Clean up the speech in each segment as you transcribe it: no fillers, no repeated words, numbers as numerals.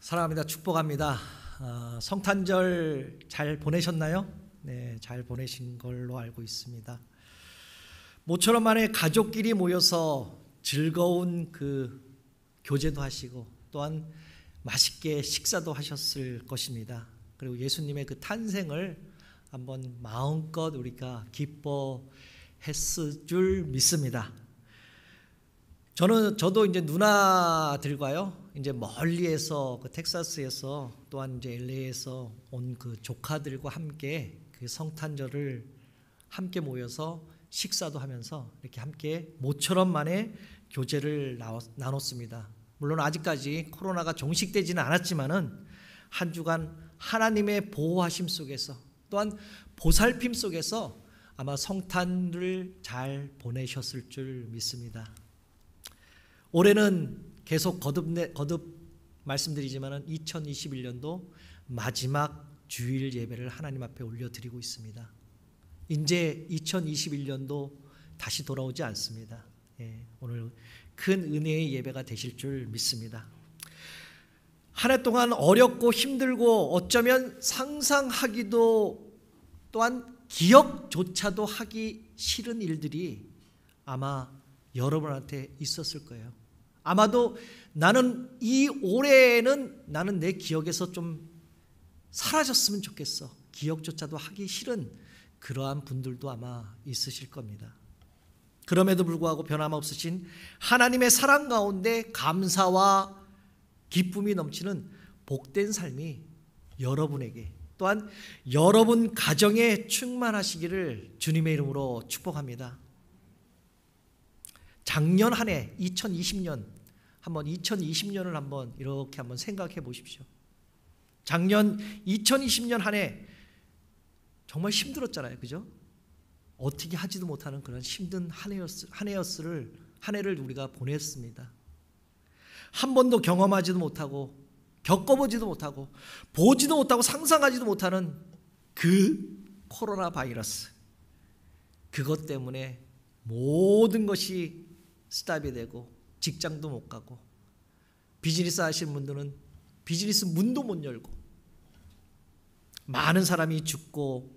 사랑합니다. 축복합니다. 성탄절 잘 보내셨나요? 네, 잘 보내신 걸로 알고 있습니다. 모처럼 만에 가족끼리 모여서 즐거운 그 교제도 하시고 또한 맛있게 식사도 하셨을 것입니다. 그리고 예수님의 그 탄생을 한번 마음껏 우리가 기뻐했을 줄 믿습니다. 저도 이제 누나들과요, 이제 멀리에서 그 텍사스에서 또한 이제 LA에서 온 그 조카들과 함께 그 성탄절을 함께 모여서 식사도 하면서 이렇게 함께 모처럼 만에 교제를 나눴습니다. 물론 아직까지 코로나가 종식되지는 않았지만은 한 주간 하나님의 보호하심 속에서 또한 보살핌 속에서 아마 성탄을 잘 보내셨을 줄 믿습니다. 올해는 계속 거듭 말씀드리지만은 2021년도 마지막 주일 예배를 하나님 앞에 올려드리고 있습니다. 이제 2021년도 다시 돌아오지 않습니다. 오늘 큰 은혜의 예배가 되실 줄 믿습니다. 한 해 동안 어렵고 힘들고 어쩌면 상상하기도 또한 기억조차도 하기 싫은 일들이 아마 여러분한테 있었을 거예요. 아마도 나는 이 올해에는 나는 내 기억에서 좀 사라졌으면 좋겠어. 기억조차도 하기 싫은 그러한 분들도 아마 있으실 겁니다. 그럼에도 불구하고 변함없으신 하나님의 사랑 가운데 감사와 기쁨이 넘치는 복된 삶이 여러분에게 또한 여러분 가정에 충만하시기를 주님의 이름으로 축복합니다. 작년 한 해 2020년을 한번 이렇게 한번 생각해 보십시오. 작년 2020년 한 해 정말 힘들었잖아요. 그죠? 어떻게 하지도 못하는 그런 힘든 한 해를 우리가 보냈습니다. 한 번도 경험하지도 못하고 겪어보지도 못하고 보지도 못하고 상상하지도 못하는 그 코로나 바이러스, 그것 때문에 모든 것이 스탑이 되고 직장도 못 가고 비즈니스 하시는 분들은 비즈니스 문도 못 열고 많은 사람이 죽고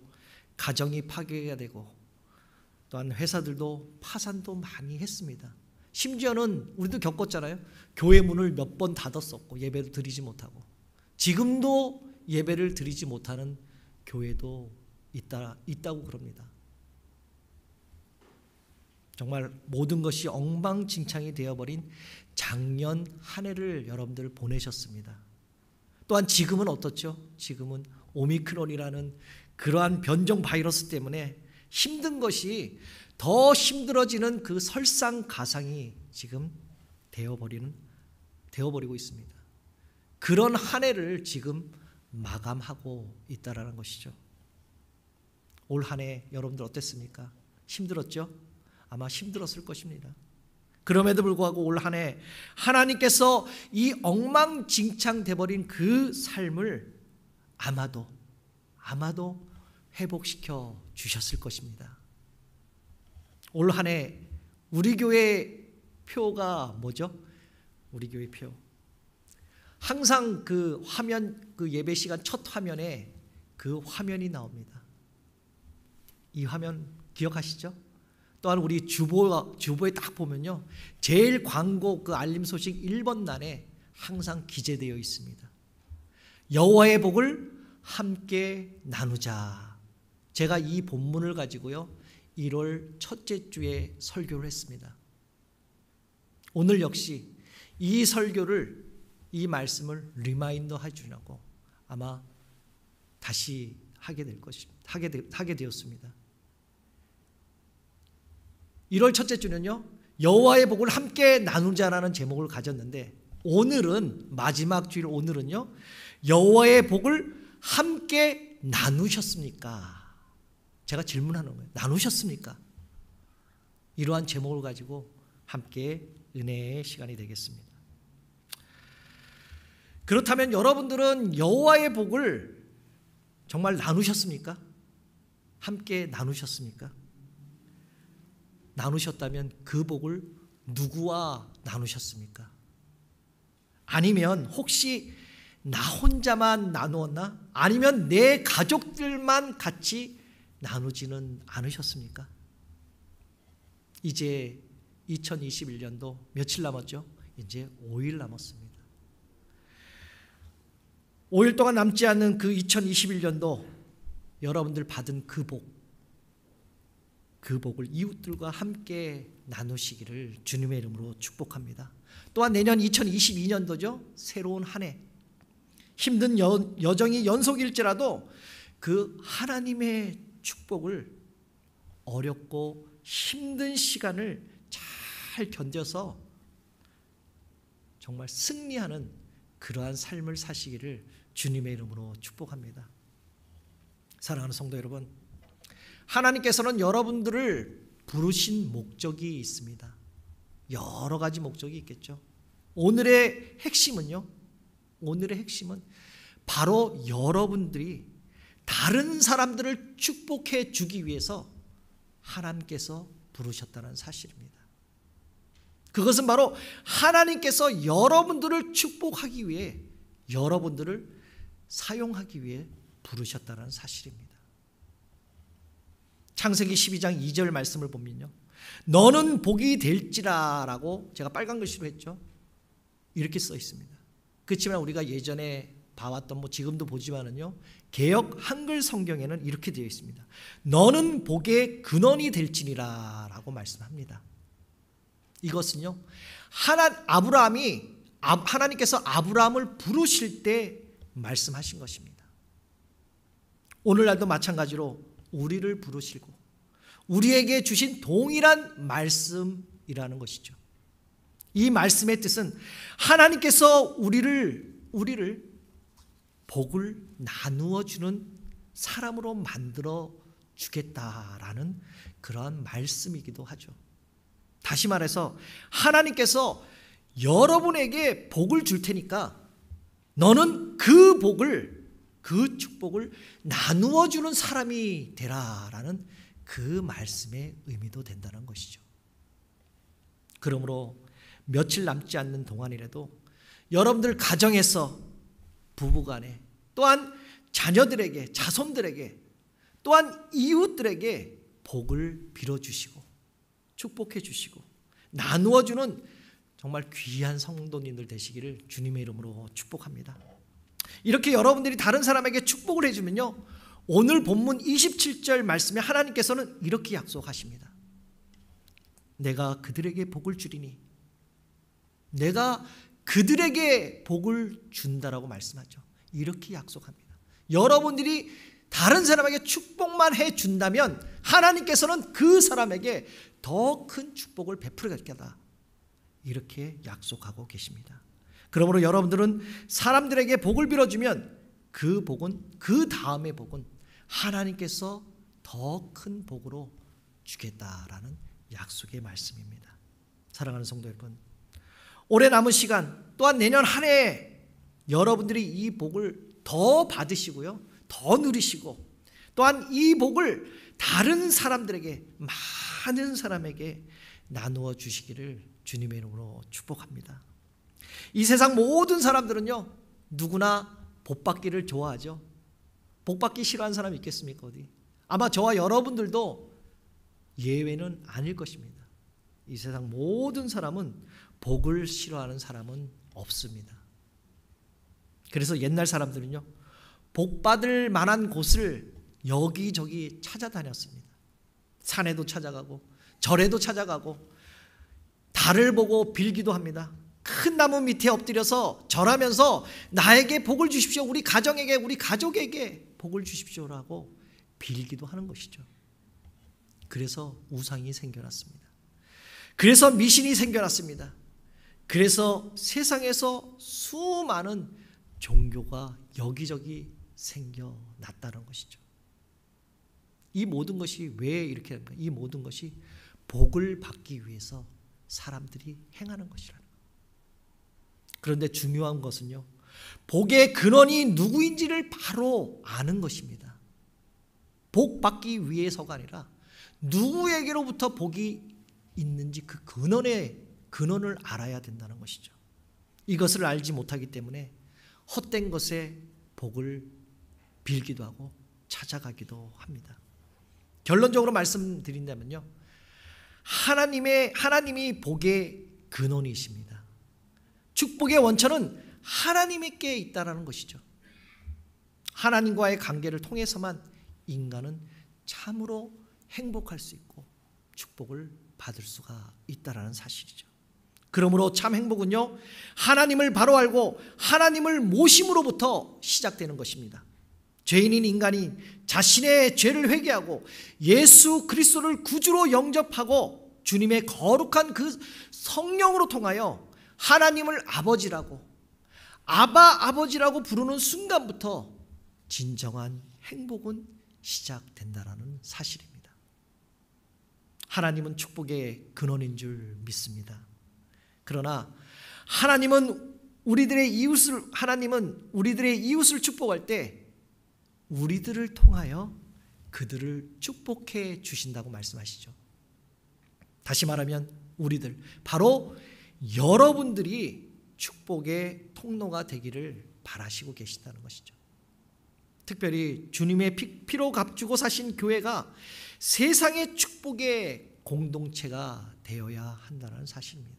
가정이 파괴가 되고 또한 회사들도 파산도 많이 했습니다. 심지어는 우리도 겪었잖아요. 교회 문을 몇 번 닫았었고 예배를 드리지 못하고 지금도 예배를 드리지 못하는 교회도 있다고 그럽니다. 정말 모든 것이 엉망진창이 되어버린 작년 한 해를 여러분들 보내셨습니다. 또한 지금은 어떻죠? 지금은 오미크론이라는 그러한 변종 바이러스 때문에 힘든 것이 더 힘들어지는 그 설상가상이 지금 되어버리고 있습니다. 그런 한 해를 지금 마감하고 있다라는 것이죠. 올 한 해 여러분들 어땠습니까? 힘들었죠? 아마 힘들었을 것입니다. 그럼에도 불구하고 올 한 해 하나님께서 이 엉망진창 돼버린 그 삶을 아마도 회복시켜 주셨을 것입니다. 올 한 해 우리 교회 표가 뭐죠? 우리 교회 표. 항상 그 화면, 그 예배 시간 첫 화면에 그 화면이 나옵니다. 이 화면 기억하시죠? 또한 우리 주보에 딱 보면요, 제일 광고 그 알림 소식 1번란에 항상 기재되어 있습니다. 여호와의 복을 함께 나누자. 제가 이 본문을 가지고요 1월 첫째 주에 설교를 했습니다. 오늘 역시 이 설교를, 이 말씀을 리마인더 해주려고 아마 다시 하게 되었습니다. 1월 첫째 주는요, 여호와의 복을 함께 나누자라는 제목을 가졌는데 오늘은 마지막 주일, 오늘은요 여호와의 복을 함께 나누셨습니까? 제가 질문하는 거예요. 나누셨습니까? 이러한 제목을 가지고 함께 은혜의 시간이 되겠습니다. 그렇다면 여러분들은 여호와의 복을 정말 나누셨습니까? 함께 나누셨습니까? 나누셨다면 그 복을 누구와 나누셨습니까? 아니면 혹시 나 혼자만 나누었나? 아니면 내 가족들만 같이 나누지는 않으셨습니까? 이제 2021년도 며칠 남았죠? 이제 5일 남았습니다. 5일 동안 남지 않는 그 2021년도 여러분들 받은 그 복을 이웃들과 함께 나누시기를 주님의 이름으로 축복합니다. 또한 내년 2022년도죠. 새로운 한 해. 힘든 여정이 연속일지라도 그 하나님의 축복을 어렵고 힘든 시간을 잘 견뎌서 정말 승리하는 그러한 삶을 사시기를 주님의 이름으로 축복합니다. 사랑하는 성도 여러분, 하나님께서는 여러분들을 부르신 목적이 있습니다. 여러 가지 목적이 있겠죠. 오늘의 핵심은 바로 여러분들이 다른 사람들을 축복해 주기 위해서 하나님께서 부르셨다는 사실입니다. 그것은 바로 하나님께서 여러분들을 축복하기 위해, 여러분들을 사용하기 위해 부르셨다는 사실입니다. 창세기 12장 2절 말씀을 보면요, 너는 복이 될지라 라고 제가 빨간 글씨로 했죠. 이렇게 써 있습니다. 그렇지만 우리가 예전에 봐왔던, 지금도 보지만은요, 개역 한글 성경에는 이렇게 되어 있습니다. 너는 복의 근원이 될지니라 라고 말씀합니다. 이것은요, 하나님께서 아브라함을 부르실 때 말씀하신 것입니다. 오늘날도 마찬가지로 우리를 부르시고 우리에게 주신 동일한 말씀이라는 것이죠. 이 말씀의 뜻은 하나님께서 우리를 복을 나누어 주는 사람으로 만들어 주겠다라는 그러한 말씀이기도 하죠. 다시 말해서 하나님께서 여러분에게 복을 줄 테니까 너는 그 축복을 나누어 주는 사람이 되라라는 그 말씀의 의미도 된다는 것이죠. 그러므로 며칠 남지 않는 동안이라도 여러분들 가정에서 부부간에, 또한 자녀들에게, 자손들에게, 또한 이웃들에게 복을 빌어주시고 축복해 주시고 나누어 주는 정말 귀한 성도님들 되시기를 주님의 이름으로 축복합니다. 이렇게 여러분들이 다른 사람에게 축복을 해주면요, 오늘 본문 27절 말씀에 하나님께서는 이렇게 약속하십니다. 내가 그들에게 복을 주리니, 내가 그들에게 복을 준다라고 말씀하죠. 이렇게 약속합니다. 여러분들이 다른 사람에게 축복만 해준다면 하나님께서는 그 사람에게 더 큰 축복을 베풀어 가겠다, 이렇게 약속하고 계십니다. 그러므로 여러분들은 사람들에게 복을 빌어주면 그 다음의 복은 하나님께서 더 큰 복으로 주겠다라는 약속의 말씀입니다. 사랑하는 성도 여러분, 올해 남은 시간, 또한 내년 한 해에 여러분들이 이 복을 더 받으시고요, 더 누리시고, 또한 이 복을 다른 사람들에게, 많은 사람에게 나누어 주시기를 주님의 이름으로 축복합니다. 이 세상 모든 사람들은요, 누구나 복 받기를 좋아하죠. 복 받기 싫어하는 사람이 있겠습니까? 어디? 아마 저와 여러분들도 예외는 아닐 것입니다. 이 세상 모든 사람은 복을 싫어하는 사람은 없습니다. 그래서 옛날 사람들은요, 복 받을 만한 곳을 여기저기 찾아다녔습니다. 산에도 찾아가고 절에도 찾아가고 달을 보고 빌기도 합니다. 큰 나무 밑에 엎드려서 절하면서 나에게 복을 주십시오, 우리 가정에게, 우리 가족에게 복을 주십시오라고 빌기도 하는 것이죠. 그래서 우상이 생겨났습니다. 그래서 미신이 생겨났습니다. 그래서 세상에서 수많은 종교가 여기저기 생겨났다는 것이죠. 이 모든 것이 왜 이렇게 할까? 이 모든 것이 복을 받기 위해서 사람들이 행하는 것이라는 거예요. 그런데 중요한 것은요, 복의 근원이 누구인지를 바로 아는 것입니다. 복 받기 위해서가 아니라 누구에게로부터 복이 있는지 그 근원을 알아야 된다는 것이죠. 이것을 알지 못하기 때문에 헛된 것에 복을 빌기도 하고 찾아가기도 합니다. 결론적으로 말씀드린다면요, 하나님이 복의 근원이십니다. 축복의 원천은 하나님께 있다라는 것이죠. 하나님과의 관계를 통해서만 인간은 참으로 행복할 수 있고 축복을 받을 수가 있다라는 사실이죠. 그러므로 참 행복은요, 하나님을 바로 알고 하나님을 모심으로부터 시작되는 것입니다. 죄인인 인간이 자신의 죄를 회개하고 예수 그리스도를 구주로 영접하고 주님의 거룩한 그 성령으로 통하여 하나님을 아버지라고, 아버지라고 부르는 순간부터 진정한 행복은 시작된다라는 사실입니다. 하나님은 축복의 근원인 줄 믿습니다. 그러나 하나님은 우리들의 이웃을 축복할 때 우리들을 통하여 그들을 축복해 주신다고 말씀하시죠. 다시 말하면 우리들, 바로 여러분들이 축복의 통로가 되기를 바라시고 계신다는 것이죠. 특별히 주님의 피로 값주고 사신 교회가 세상의 축복의 공동체가 되어야 한다는 사실입니다.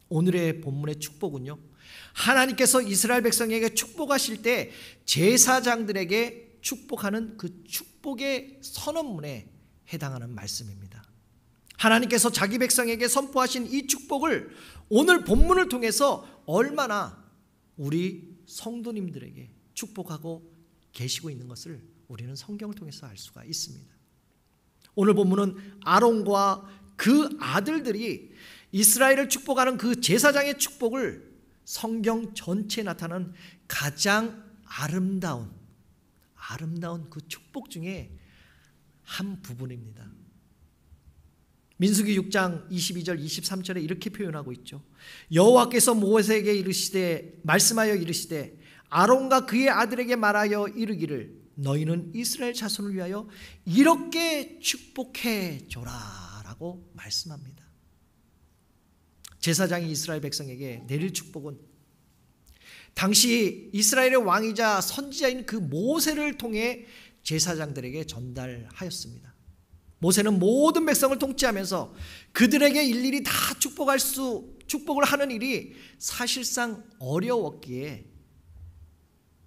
오늘의 본문의 축복은요, 하나님께서 이스라엘 백성에게 축복하실 때 제사장들에게 축복하는 그 축복의 선언문에 해당하는 말씀입니다. 하나님께서 자기 백성에게 선포하신 이 축복을 오늘 본문을 통해서 얼마나 우리 성도님들에게 축복하고 계시고 있는 것을 우리는 성경을 통해서 알 수가 있습니다. 오늘 본문은 아론과 그 아들들이 이스라엘을 축복하는 그 제사장의 축복을 성경 전체에 나타나는 가장 아름다운 그 축복 중에 한 부분입니다. 민수기 6장 22절 23절에 이렇게 표현하고 있죠. 여호와께서 모세에게 말씀하여 이르시되 아론과 그의 아들에게 말하여 이르기를 너희는 이스라엘 자손을 위하여 이렇게 축복해 줘라 라고 말씀합니다. 제사장이 이스라엘 백성에게 내릴 축복은 당시 이스라엘의 왕이자 선지자인 그 모세를 통해 제사장들에게 전달하였습니다. 모세는 모든 백성을 통치하면서 그들에게 일일이 다 축복을 하는 일이 사실상 어려웠기에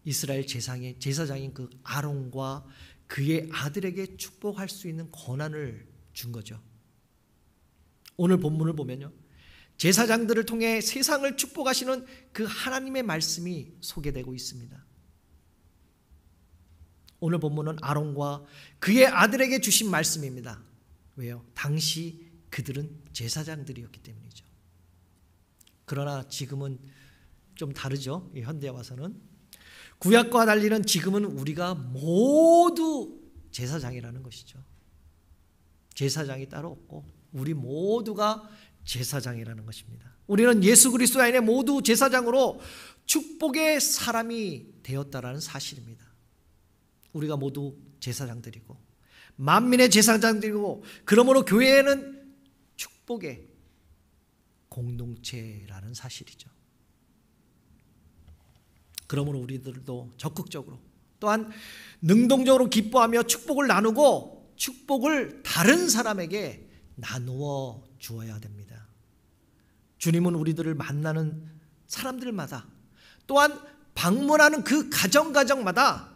이스라엘 제사장인 그 아론과 그의 아들에게 축복할 수 있는 권한을 준 거죠. 오늘 본문을 보면요, 제사장들을 통해 세상을 축복하시는 그 하나님의 말씀이 소개되고 있습니다. 오늘 본문은 아론과 그의 아들에게 주신 말씀입니다. 왜요? 당시 그들은 제사장들이었기 때문이죠. 그러나 지금은 좀 다르죠. 현대에 와서는. 구약과 달리는 지금은 우리가 모두 제사장이라는 것이죠. 제사장이 따로 없고 우리 모두가 제사장이라는 것입니다. 우리는 예수 그리스도 안에 모두 제사장으로 축복의 사람이 되었다라는 사실입니다. 우리가 모두 제사장들이고 만민의 제사장들이고, 그러므로 교회는 축복의 공동체라는 사실이죠. 그러므로 우리들도 적극적으로 또한 능동적으로 기뻐하며 축복을 나누고 축복을 다른 사람에게 나누어 주어야 됩니다. 주님은 우리들을 만나는 사람들마다 또한 방문하는 그 가정마다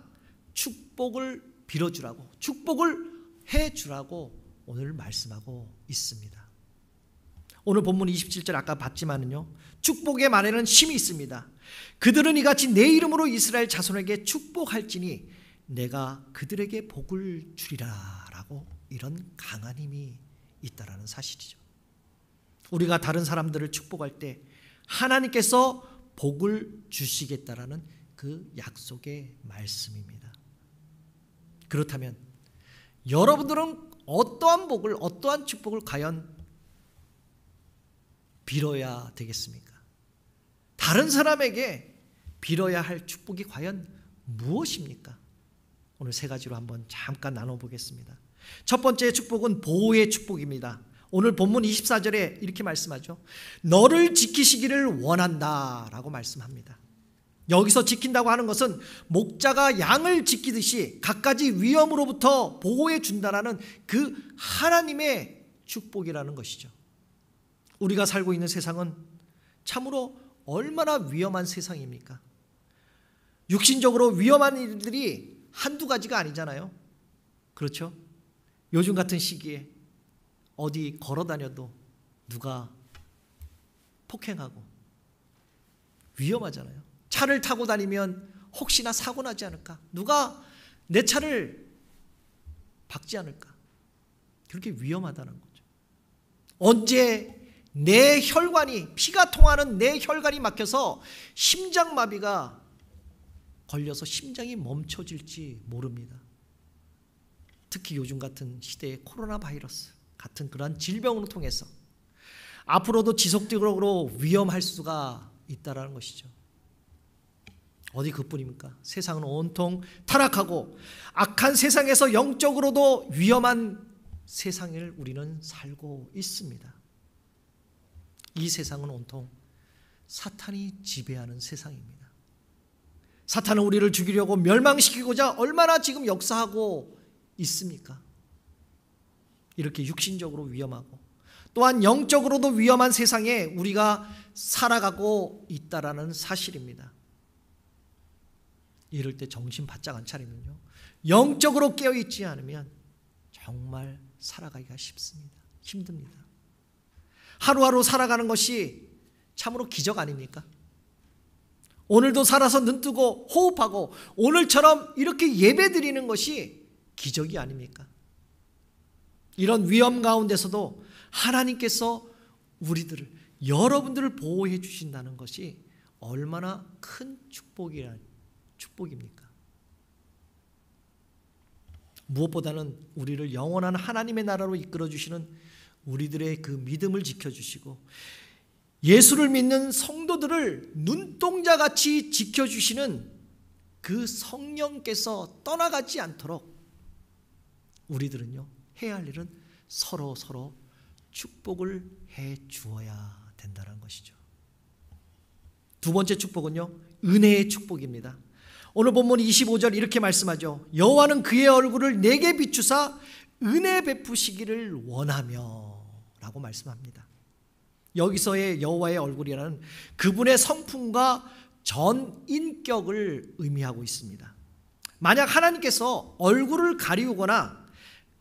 축복을 빌어주라고, 축복을 해주라고 오늘 말씀하고 있습니다. 오늘 본문 27절 아까 봤지만은요, 축복의 말에는 힘이 있습니다. 그들은 이같이 내 이름으로 이스라엘 자손에게 축복할지니 내가 그들에게 복을 주리라 라고, 이런 강한 힘이 있다라는 사실이죠. 우리가 다른 사람들을 축복할 때 하나님께서 복을 주시겠다라는 그 약속의 말씀입니다. 그렇다면 여러분들은 어떠한 복을, 어떠한 축복을 과연 빌어야 되겠습니까? 다른 사람에게 빌어야 할 축복이 과연 무엇입니까? 오늘 세 가지로 한번 잠깐 나눠보겠습니다. 첫 번째 축복은 보호의 축복입니다. 오늘 본문 24절에 이렇게 말씀하죠. 너를 지키시기를 원한다 라고 말씀합니다. 여기서 지킨다고 하는 것은 목자가 양을 지키듯이 갖가지 위험으로부터 보호해 준다라는 그 하나님의 축복이라는 것이죠. 우리가 살고 있는 세상은 참으로 얼마나 위험한 세상입니까? 육신적으로 위험한 일들이 한두 가지가 아니잖아요. 그렇죠? 요즘 같은 시기에 어디 걸어 다녀도 누가 폭행하고 위험하잖아요. 차를 타고 다니면 혹시나 사고 나지 않을까? 누가 내 차를 박지 않을까? 그렇게 위험하다는 거죠. 언제 내 혈관이, 피가 통하는 내 혈관이 막혀서 심장마비가 걸려서 심장이 멈춰질지 모릅니다. 특히 요즘 같은 시대의 코로나 바이러스 같은 그러한 질병으로 통해서 앞으로도 지속적으로 위험할 수가 있다는 것이죠. 어디 그뿐입니까? 세상은 온통 타락하고 악한 세상에서 영적으로도 위험한 세상을 우리는 살고 있습니다. 이 세상은 온통 사탄이 지배하는 세상입니다. 사탄은 우리를 죽이려고 멸망시키고자 얼마나 지금 역사하고 있습니까? 이렇게 육신적으로 위험하고 또한 영적으로도 위험한 세상에 우리가 살아가고 있다라는 사실입니다. 이럴 때 정신 바짝 안 차리면요, 영적으로 깨어있지 않으면 정말 살아가기가 힘듭니다. 하루하루 살아가는 것이 참으로 기적 아닙니까? 오늘도 살아서 눈뜨고 호흡하고 오늘처럼 이렇게 예배드리는 것이 기적이 아닙니까? 이런 위험 가운데서도 하나님께서 우리들을, 여러분들을 보호해 주신다는 것이 얼마나 큰 축복입니까? 무엇보다는 우리를 영원한 하나님의 나라로 이끌어 주시는 우리들의 그 믿음을 지켜주시고 예수를 믿는 성도들을 눈동자같이 지켜주시는 그 성령께서 떠나가지 않도록 우리들은요, 해야 할 일은 서로 축복을 해 주어야 된다는 것이죠. 두 번째 축복은요, 은혜의 축복입니다. 오늘 본문 25절 이렇게 말씀하죠. 여호와는 그의 얼굴을 내게 비추사 은혜 베푸시기를 원하며 라고 말씀합니다. 여기서의 여호와의 얼굴이라는 그분의 성품과 전인격을 의미하고 있습니다. 만약 하나님께서 얼굴을 가리우거나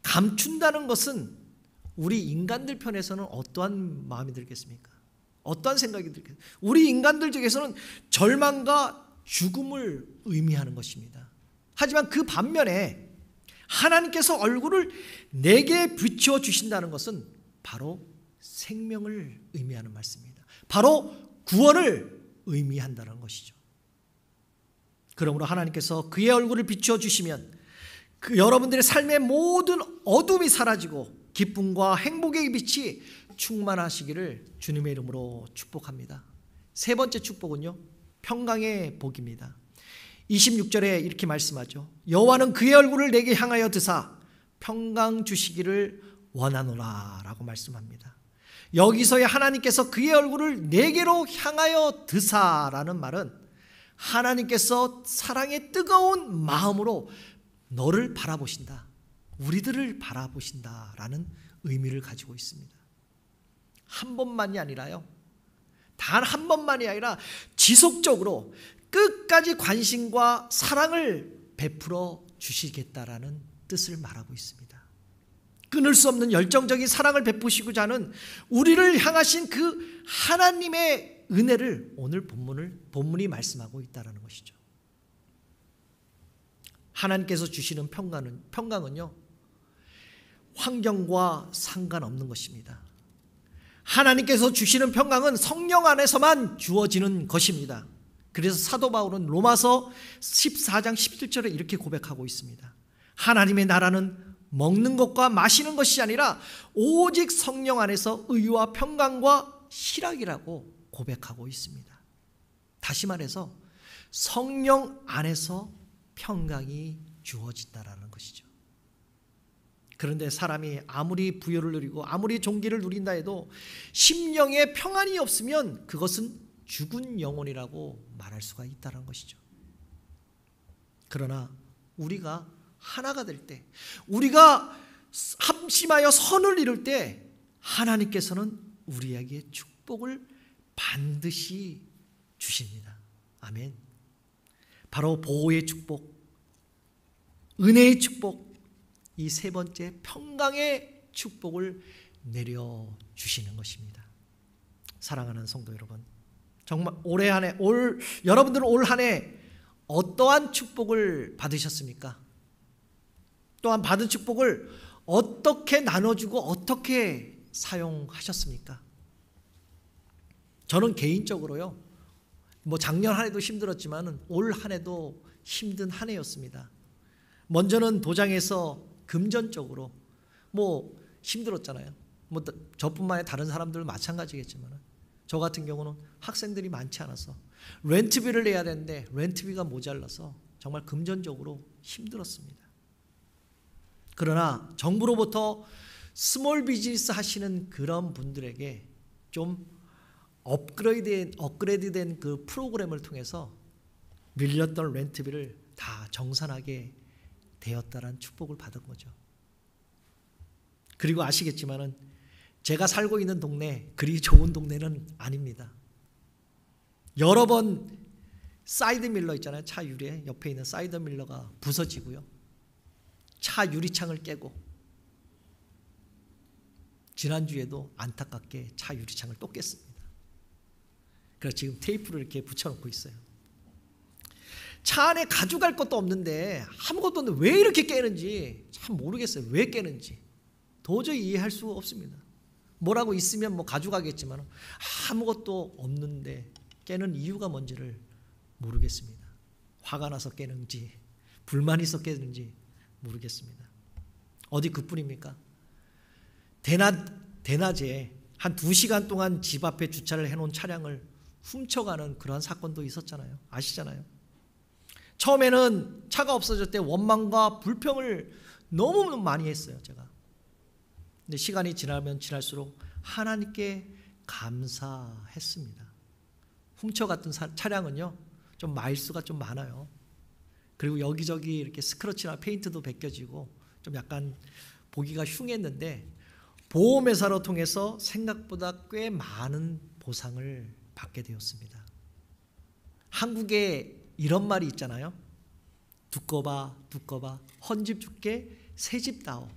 감춘다는 것은 우리 인간들 편에서는 어떠한 마음이 들겠습니까? 어떠한 생각이 들겠습니까? 우리 인간들 중에서는 절망과 죽음을 의미하는 것입니다. 하지만 그 반면에 하나님께서 얼굴을 내게 비추어 주신다는 것은 바로 생명을 의미하는 말씀입니다. 바로 구원을 의미한다는 것이죠. 그러므로 하나님께서 그의 얼굴을 비추어 주시면 그 여러분들의 삶의 모든 어둠이 사라지고 기쁨과 행복의 빛이 충만하시기를 주님의 이름으로 축복합니다. 세 번째 축복은요, 평강의 복입니다. 26절에 이렇게 말씀하죠. 여호와는 그의 얼굴을 내게 향하여 드사 평강 주시기를 원하노라 라고 말씀합니다. 여기서의 하나님께서 그의 얼굴을 내게로 향하여 드사라는 말은 하나님께서 사랑의 뜨거운 마음으로 너를 바라보신다, 우리들을 바라보신다라는 의미를 가지고 있습니다. 한 번만이 아니라요, 단 한 번만이 아니라 지속적으로 끝까지 관심과 사랑을 베풀어 주시겠다라는 뜻을 말하고 있습니다. 끊을 수 없는 열정적인 사랑을 베푸시고자 하는 우리를 향하신 그 하나님의 은혜를 오늘 본문이 말씀하고 있다는 것이죠. 하나님께서 주시는 평강은요, 환경과 상관없는 것입니다. 하나님께서 주시는 평강은 성령 안에서만 주어지는 것입니다. 그래서 사도 바울은 로마서 14장 17절에 이렇게 고백하고 있습니다. 하나님의 나라는 먹는 것과 마시는 것이 아니라 오직 성령 안에서 의와 평강과 희락이라고 고백하고 있습니다. 다시 말해서 성령 안에서 평강이 주어진다라는 것이죠. 그런데 사람이 아무리 부여를 누리고 아무리 존귀를 누린다 해도 심령에 평안이 없으면 그것은 죽은 영혼이라고 말할 수가 있다는 것이죠. 그러나 우리가 하나가 될 때, 우리가 합심하여 선을 이룰 때 하나님께서는 우리에게 축복을 반드시 주십니다. 아멘. 바로 보호의 축복, 은혜의 축복, 이 세 번째 평강의 축복을 내려주시는 것입니다. 사랑하는 성도 여러분, 정말 올해 한 해, 여러분들은 올 한 해 어떠한 축복을 받으셨습니까? 또한 받은 축복을 어떻게 나눠주고 어떻게 사용하셨습니까? 저는 개인적으로요, 작년 한 해도 힘들었지만 올 한 해도 힘든 한 해였습니다. 먼저는 도장에서 금전적으로 힘들었잖아요. 저뿐만 아니라 다른 사람들은 마찬가지겠지만 저 같은 경우는 학생들이 많지 않아서 렌트비를 내야 되는데 렌트비가 모자라서 정말 금전적으로 힘들었습니다. 그러나 정부로부터 스몰 비즈니스 하시는 그런 분들에게 좀 업그레이드된 그 프로그램을 통해서 밀렸던 렌트비를 다 정산하게 되었다는 축복을 받은 거죠. 그리고 아시겠지만은 제가 살고 있는 동네 그리 좋은 동네는 아닙니다. 여러 번 사이드 밀러 있잖아요. 차 유리에 옆에 있는 사이드 밀러가 부서지고요. 차 유리창을 깨고, 지난주에도 안타깝게 차 유리창을 또 깼습니다. 그래서 지금 테이프를 이렇게 붙여놓고 있어요. 차 안에 가져갈 것도 없는데 아무것도 없는데 왜 이렇게 깨는지 참 모르겠어요. 왜 깨는지 도저히 이해할 수가 없습니다. 뭐라고 있으면 가져가겠지만 아무것도 없는데 깨는 이유가 뭔지를 모르겠습니다. 화가 나서 깨는지 불만이 있어 깨는지 모르겠습니다. 어디 그뿐입니까? 대낮에 한 2시간 동안 집 앞에 주차를 해놓은 차량을 훔쳐가는 그런 사건도 있었잖아요. 아시잖아요. 처음에는 차가 없어질 때 원망과 불평을 너무 많이 했어요. 제가. 근데 시간이 지나면 지날수록 하나님께 감사했습니다. 훔쳐갔던 차량은요, 좀 마일수가 좀 많아요. 그리고 여기저기 이렇게 스크래치나 페인트도 벗겨지고 좀 약간 보기가 흉했는데 보험회사로 통해서 생각보다 꽤 많은 보상을 받게 되었습니다. 한국에 이런 말이 있잖아요. 두꺼봐 헌집 줄게 새집 다오.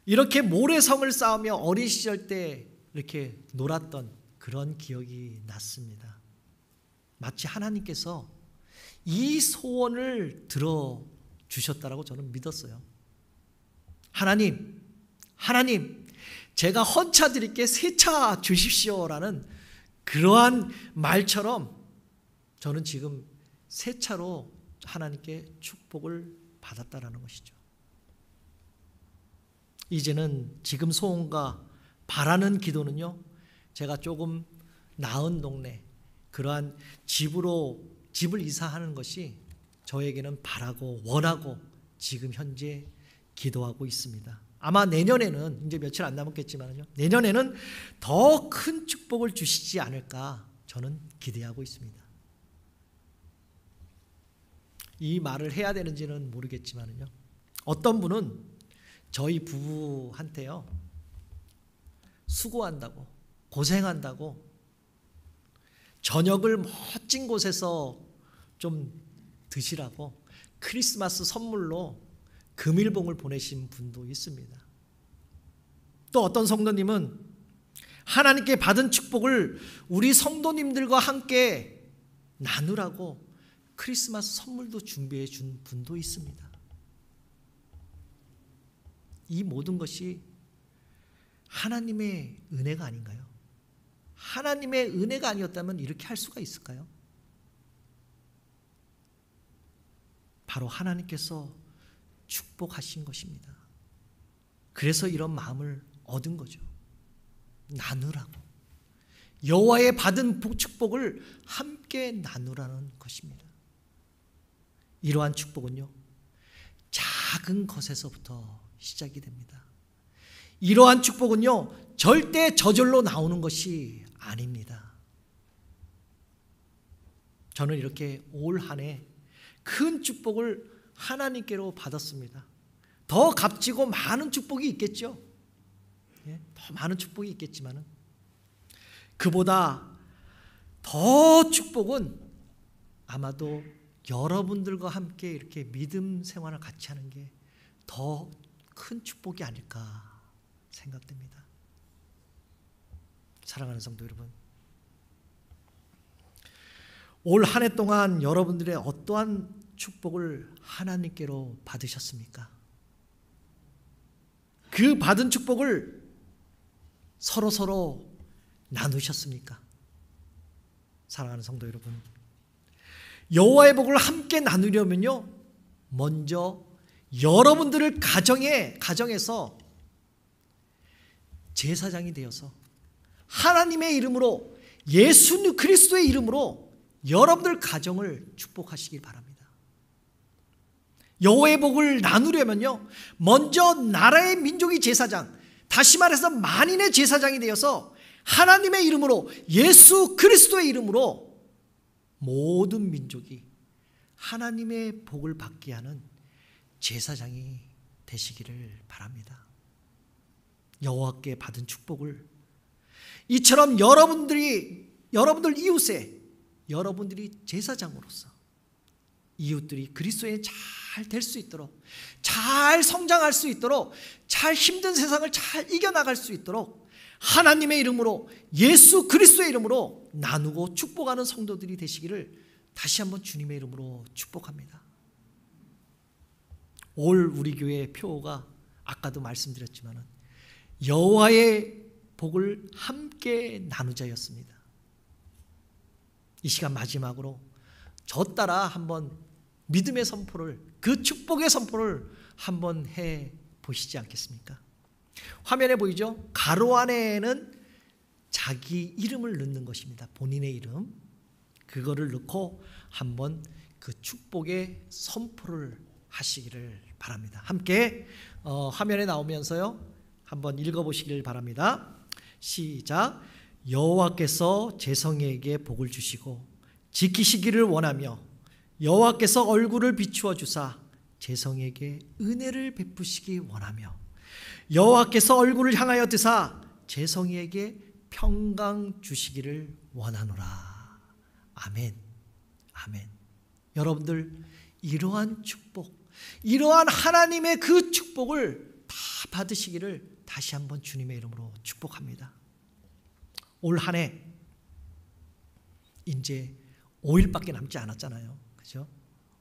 이렇게 모래성을 쌓으며 어린 시절 때 이렇게 놀았던 그런 기억이 났습니다. 마치 하나님께서 이 소원을 들어주셨다라고 저는 믿었어요. 하나님, 제가 헌차 드릴게 새 차 주십시오라는 그러한 말처럼 저는 지금 새 차로 하나님께 축복을 받았다라는 것이죠. 이제는 지금 소원과 바라는 기도는요, 제가 조금 나은 동네, 그러한 집을 이사하는 것이 저에게는 바라고 원하고 지금 현재 기도하고 있습니다. 아마 내년에는, 이제 며칠 안 남았겠지만요, 내년에는 더 큰 축복을 주시지 않을까 저는 기대하고 있습니다. 이 말을 해야 되는지는 모르겠지만요, 어떤 분은 저희 부부한테요, 수고한다고, 고생한다고 저녁을 멋진 곳에서 좀 드시라고 크리스마스 선물로 금일봉을 보내신 분도 있습니다. 또 어떤 성도님은 하나님께 받은 축복을 우리 성도님들과 함께 나누라고 크리스마스 선물도 준비해 준 분도 있습니다. 이 모든 것이 하나님의 은혜가 아닌가요? 하나님의 은혜가 아니었다면 이렇게 할 수가 있을까요? 바로 하나님께서 축복하신 것입니다. 그래서 이런 마음을 얻은 거죠. 나누라고. 여호와의 받은 축복을 함께 나누라는 것입니다. 이러한 축복은요, 작은 것에서부터 시작이 됩니다. 이러한 축복은요, 절대 저절로 나오는 것이 아닙니다. 저는 이렇게 올 한 해 큰 축복을 하나님께로 받았습니다. 더 값지고 많은 축복이 있겠죠. 더 많은 축복이 있겠지만 그보다 더 축복은 아마도 여러분들과 함께 이렇게 믿음 생활을 같이 하는 게 더 큰 축복이 아닐까 생각됩니다. 사랑하는 성도 여러분, 올 한 해 동안 여러분들의 어떠한 축복을 하나님께로 받으셨습니까? 그 받은 축복을 서로 나누셨습니까? 사랑하는 성도 여러분, 여호와의 복을 함께 나누려면요, 먼저 여러분들을 가정에서 제사장이 되어서 하나님의 이름으로, 예수 그리스도의 이름으로 여러분들 가정을 축복하시길 바랍니다. 여호와의 복을 나누려면요, 먼저 나라의 민족이 제사장, 다시 말해서 만인의 제사장이 되어서 하나님의 이름으로, 예수 그리스도의 이름으로 모든 민족이 하나님의 복을 받게 하는 제사장이 되시기를 바랍니다. 여호와께 받은 축복을 이처럼 여러분들 이웃에 여러분들이 제사장으로서 이웃들이 그리스도에 잘 될 수 있도록, 잘 성장할 수 있도록, 잘 힘든 세상을 잘 이겨나갈 수 있도록 하나님의 이름으로, 예수 그리스도의 이름으로 나누고 축복하는 성도들이 되시기를 다시 한번 주님의 이름으로 축복합니다. 올 우리 교회의 표어가 아까도 말씀드렸지만 여호와의 복을 함께 나누자였습니다. 이 시간 마지막으로 저 따라 한번 믿음의 선포를, 그 축복의 선포를 한번 해 보시지 않겠습니까? 화면에 보이죠? 가로 안에는 자기 이름을 넣는 것입니다. 본인의 이름, 그거를 넣고 한번 그 축복의 선포를 하시기를 바랍니다. 함께 화면에 나오면서요, 한번 읽어보시기를 바랍니다. 시작. 여호와께서 제성에게 복을 주시고 지키시기를 원하며 여호와께서 얼굴을 비추어 주사 제성에게 은혜를 베푸시기 원하며 여호와께서 얼굴을 향하여 드사 제성에게 평강 주시기를 원하노라. 아멘. 아멘. 여러분들 이러한 축복, 이러한 하나님의 그 축복을 다 받으시기를 다시 한번 주님의 이름으로 축복합니다. 올 한 해 이제 5일밖에 남지 않았잖아요. 그죠?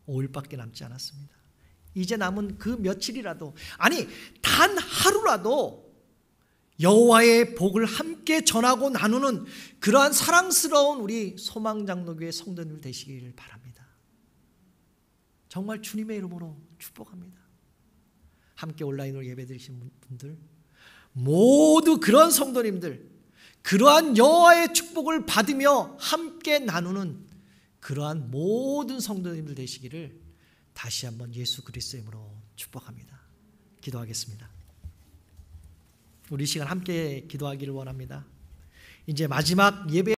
5일밖에 남지 않았습니다. 이제 남은 그 며칠이라도, 아니 단 하루라도 여호와의 복을 함께 전하고 나누는 그러한 사랑스러운 우리 소망장로교회 성도들 되시기를 바랍니다. 정말 주님의 이름으로 축복합니다. 함께 온라인으로 예배드리신 분들, 모두 그런 성도님들, 그러한 여호와의 축복을 받으며 함께 나누는 그러한 모든 성도님들 되시기를 다시 한번 예수 그리스도의 이름으로 축복합니다. 기도하겠습니다. 우리 시간 함께 기도하기를 원합니다. 이제 마지막 예배